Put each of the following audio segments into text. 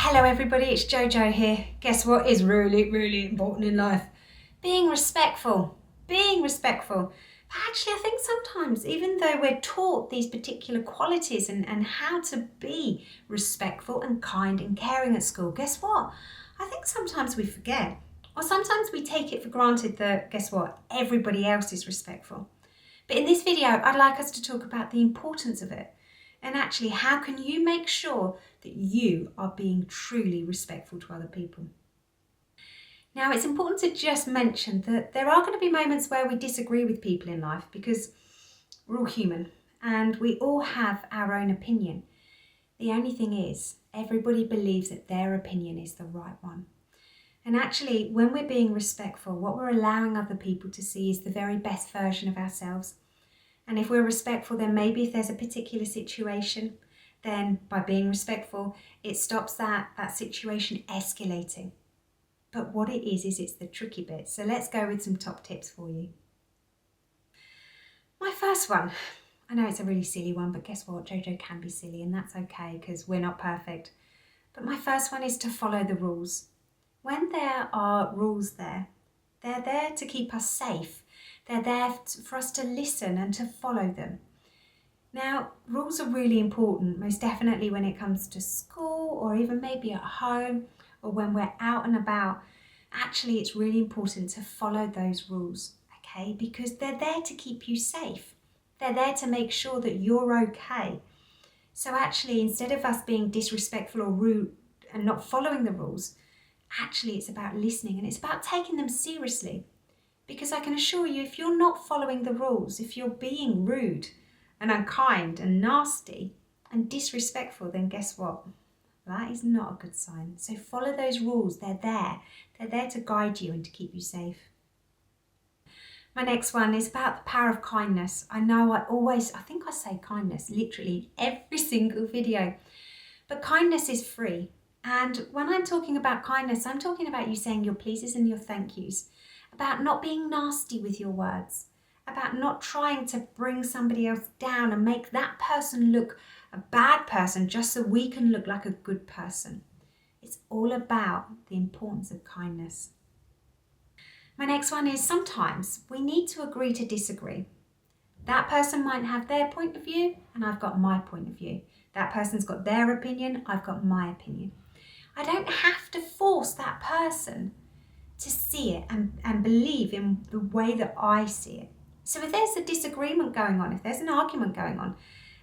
Hello everybody, it's JoJo here. Guess what is really important in life? Being respectful. Being respectful. But actually, I think sometimes, even though we're taught these particular qualities and how to be respectful and kind and caring at school, guess what? I think sometimes we forget. Or sometimes we take it for granted that, guess what? Everybody else is respectful. But in this video, I'd like us to talk about the importance of it. And actually, how can you make sure that you are being truly respectful to other people? Now, it's important to just mention that there are going to be moments where we disagree with people in life because we're all human and we all have our own opinion. The only thing is, everybody believes that their opinion is the right one. And actually, when we're being respectful, what we're allowing other people to see is the very best version of ourselves. And if we're respectful, then maybe if there's a particular situation, then by being respectful, it stops that situation escalating. But what it is it's the tricky bit. So let's go with some top tips for you. My first one, I know it's a really silly one, but guess what? JoJo can be silly and that's okay because we're not perfect. But my first one is to follow the rules. When there are rules there, they're there to keep us safe. They're there for us to listen and to follow them. Now, rules are really important, most definitely when it comes to school or even maybe at home or when we're out and about. Actually, it's really important to follow those rules, okay? Because they're there to keep you safe. They're there to make sure that you're okay. So actually, instead of us being disrespectful or rude and not following the rules, actually it's about listening and it's about taking them seriously. Because I can assure you, if you're not following the rules, if you're being rude and unkind and nasty and disrespectful, then guess what? That is not a good sign. So follow those rules. They're there. They're there to guide you and to keep you safe. My next one is about the power of kindness. I know I think I say kindness literally every single video. But kindness is free. And when I'm talking about kindness, I'm talking about you saying your pleases and your thank yous. About not being nasty with your words, about not trying to bring somebody else down and make that person look a bad person just so we can look like a good person. It's all about the importance of kindness. My next one is sometimes we need to agree to disagree. That person might have their point of view and I've got my point of view. That person's got their opinion, I've got my opinion. I don't have to force that person to see it and believe in the way that I see it. So if there's a disagreement going on, if there's an argument going on,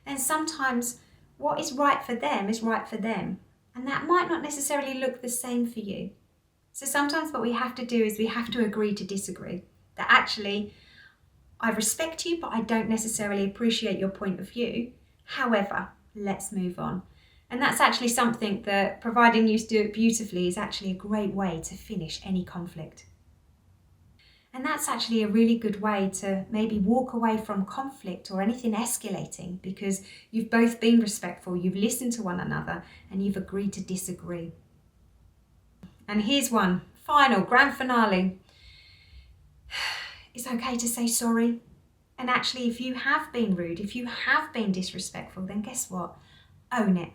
then sometimes what is right for them is right for them. And that might not necessarily look the same for you. So sometimes what we have to do is we have to agree to disagree. That actually, I respect you, but I don't necessarily appreciate your point of view. However, let's move on. And that's actually something that, providing you do it beautifully, is actually a great way to finish any conflict. And that's actually a really good way to maybe walk away from conflict or anything escalating because you've both been respectful, you've listened to one another, and you've agreed to disagree. And here's one, final, grand finale. It's okay to say sorry. And actually, if you have been rude, if you have been disrespectful, then guess what? Own it.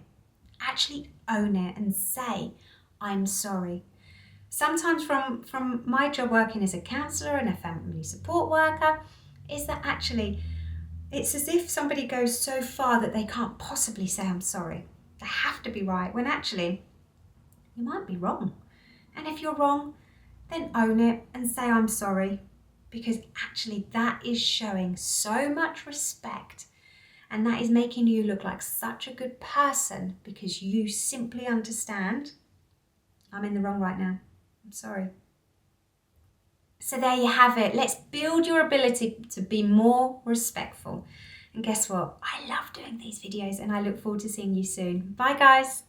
Actually own it and say, I'm sorry. Sometimes from my job working as a counsellor and a family support worker, is that actually it's as if somebody goes so far that they can't possibly say I'm sorry. They have to be right, when actually you might be wrong. And if you're wrong, then own it and say I'm sorry, because actually that is showing so much respect. And that is making you look like such a good person because you simply understand, I'm in the wrong right now. I'm sorry. So there you have it. Let's build your ability to be more respectful. And guess what? I love doing these videos and I look forward to seeing you soon. Bye guys.